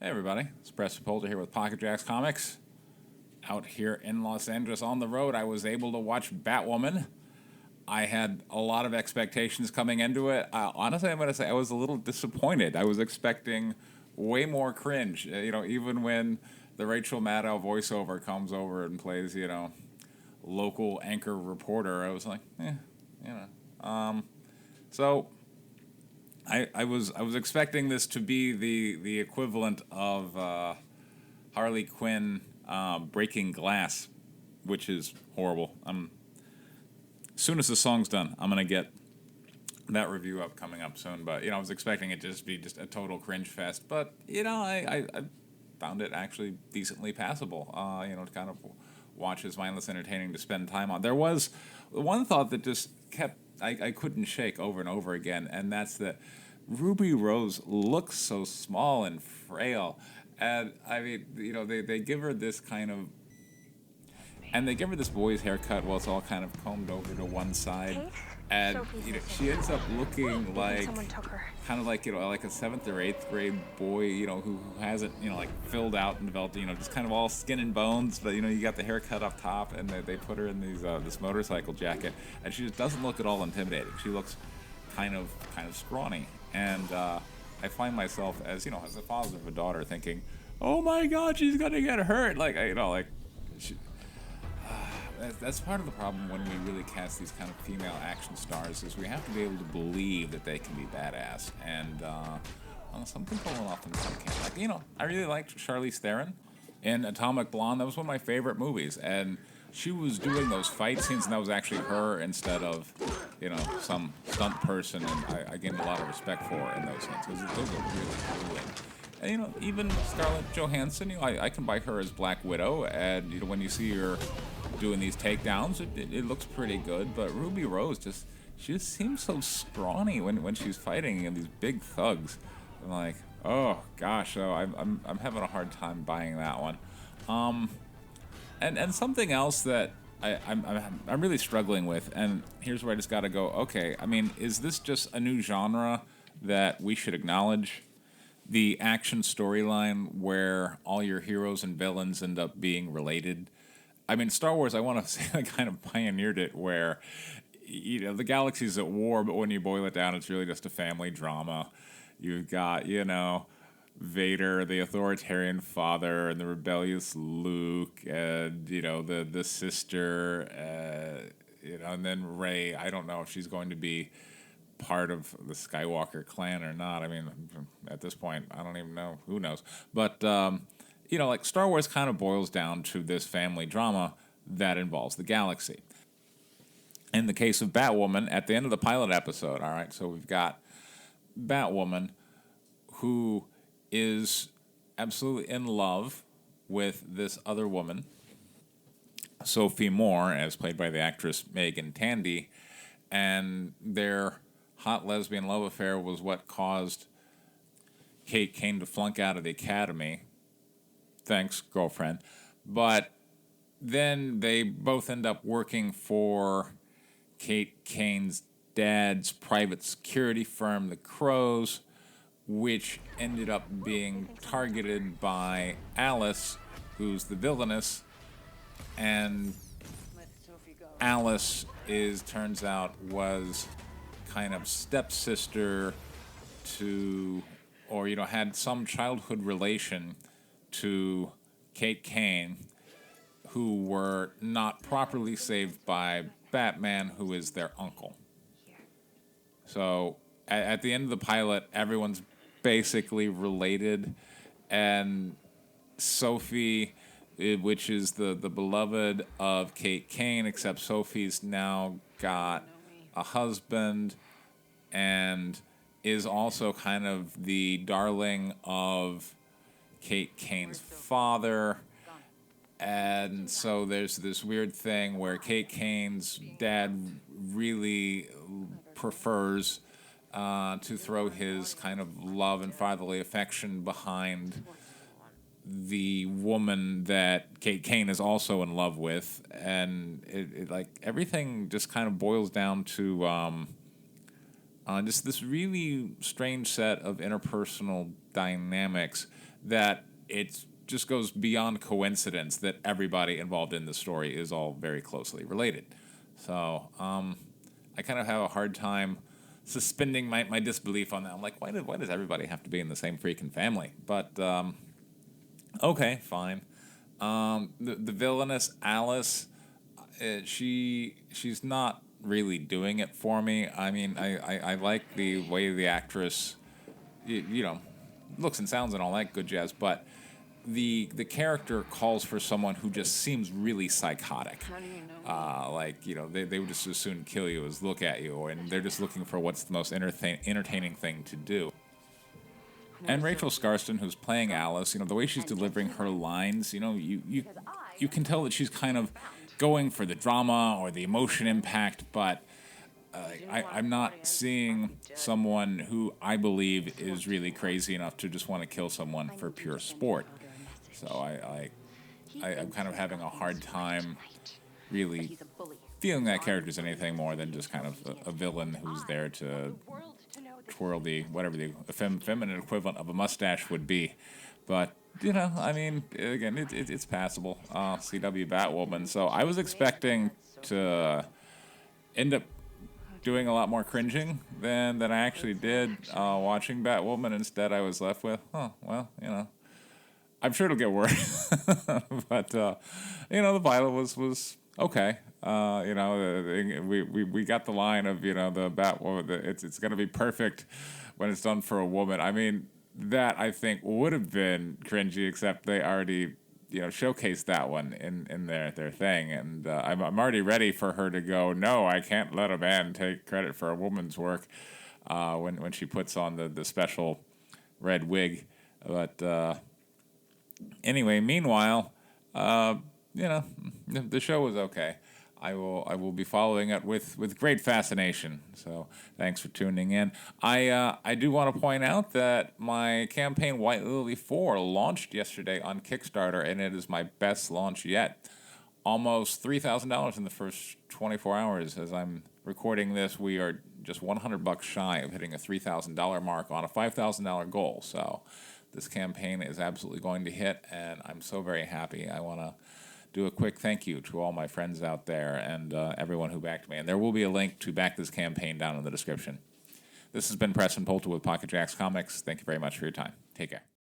Hey everybody, it's Preston Polter here with Pocket Jacks Comics. Out here in Los Angeles on the road, I was able to watch Batwoman. I had a lot of expectations coming into it. Honestly, I'm going to say I was a little disappointed. I was expecting way more cringe. Even when the Rachel Maddow voiceover comes over and plays, local anchor reporter, I was like, you know. So I was expecting this to be the equivalent of Harley Quinn breaking glass, which is horrible. As soon as the song's done, I'm gonna get that review up coming up soon. But I was expecting it to just be just a total cringe fest. But I found it actually decently passable. To kind of watch as mindless entertaining to spend time on. There was one thought that just kept I couldn't shake over and over again, and that's that Ruby Rose looks so small and frail. And I mean, they give her this kind of, and they give her this boy's haircut while it's all kind of combed over to one side. Kate? And Sophie's she ends up looking like someone took her. kind of like like a 7th or 8th grade boy, who hasn't filled out and developed, just kind of all skin and bones. But you got the haircut up top, and they put her in these this motorcycle jacket, and she just doesn't look at all intimidating. She looks kind of scrawny, and I find myself as as a father of a daughter thinking, oh my God, she's gonna get hurt. She, that's part of the problem when we really cast these kind of female action stars is we have to be able to believe that they can be badass, and some can pull it off and some can't. I really liked Charlize Theron in Atomic Blonde. That was one of my favorite movies, and she was doing those fight scenes, and that was actually her instead of some stunt person, and I gained a lot of respect for her in those scenes because those are really cool. And even Scarlett Johansson, I can buy her as Black Widow, and when you see her doing these takedowns, it looks pretty good. But Ruby Rose she just seems so scrawny when she's fighting these big thugs. I'm like, oh gosh, so I'm having a hard time buying that one. And something else that I'm really struggling with, and here's where I just got to go. Okay, I mean, is this just a new genre that we should acknowledge? The action storyline where all your heroes and villains end up being related. I mean, Star Wars, I want to say, I kind of pioneered it where, the galaxy's at war, but when you boil it down, it's really just a family drama. You've got, Vader, the authoritarian father, and the rebellious Luke, and, the sister, and then Rey. I don't know if she's going to be part of the Skywalker clan or not. I mean, at this point, I don't even know. Who knows? But, Star Wars kind of boils down to this family drama that involves the galaxy. In the case of Batwoman, at the end of the pilot episode, all right, so we've got Batwoman who is absolutely in love with this other woman, Sophie Moore, as played by the actress Megan Tandy, and their hot lesbian love affair was what caused Kate Kane to flunk out of the academy. Thanks, girlfriend. But then they both end up working for Kate Kane's dad's private security firm, the Crows, which ended up being targeted by Alice, who's the villainess, and Alice turns out was kind of stepsister to, or had some childhood relation to Kate Kane, who were not properly saved by Batman, who is their uncle. So at the end of the pilot, everyone's basically related, and Sophie, which is the beloved of Kate Kane, except Sophie's now got a husband and is also kind of the darling of Kate Kane's father. And so there's this weird thing where Kate Kane's dad really prefers to throw his kind of love and fatherly affection behind the woman that Kate Kane is also in love with, and it like everything just kind of boils down to just this really strange set of interpersonal dynamics that it just goes beyond coincidence that everybody involved in the story is all very closely related. So I kind of have a hard time suspending my disbelief on that. I'm like, why does everybody have to be in the same freaking family? But okay, fine. The villainous Alice, she's not really doing it for me. I mean, I like the way the actress, you know, looks and sounds and all that good jazz, but the character calls for someone who just seems really psychotic. How do you know? Like, they would just as soon kill you as look at you, and they're just looking for what's the most entertaining thing to do. And Rachel Scarston, who's playing Alice, the way she's delivering her lines, you can tell that she's kind of going for the drama or the emotion impact, but I'm not seeing someone who I believe is really crazy enough to just want to kill someone for pure sport. So I'm kind of having a hard time really feeling that character's anything more than just kind of a villain who's there to twirl whatever the feminine equivalent of a mustache would be. But, I mean, again, it's passable. CW Batwoman. So I was expecting to end up doing a lot more cringing than I actually did watching Batwoman. Instead, I was left with, I'm sure it'll get worse. But, the pilot was okay. We got the line of, the Batwoman, it's going to be perfect when it's done for a woman. I mean, that I think would have been cringy, except they already, showcased that one in their thing. And I'm already ready for her to go, no, I can't let a man take credit for a woman's work when she puts on the special red wig. But anyway, meanwhile, the show was okay. I will be following it with great fascination. So thanks for tuning in. I do want to point out that my campaign White Lily 4 launched yesterday on Kickstarter, and it is my best launch yet. Almost $3,000 in the first 24 hours. As I'm recording this, we are just $100 shy of hitting a $3,000 mark on a $5,000 goal. So this campaign is absolutely going to hit, and I'm so very happy. I want to do a quick thank you to all my friends out there and everyone who backed me. And there will be a link to back this campaign down in the description. This has been Preston Poulter with Pocket Jacks Comics. Thank you very much for your time. Take care.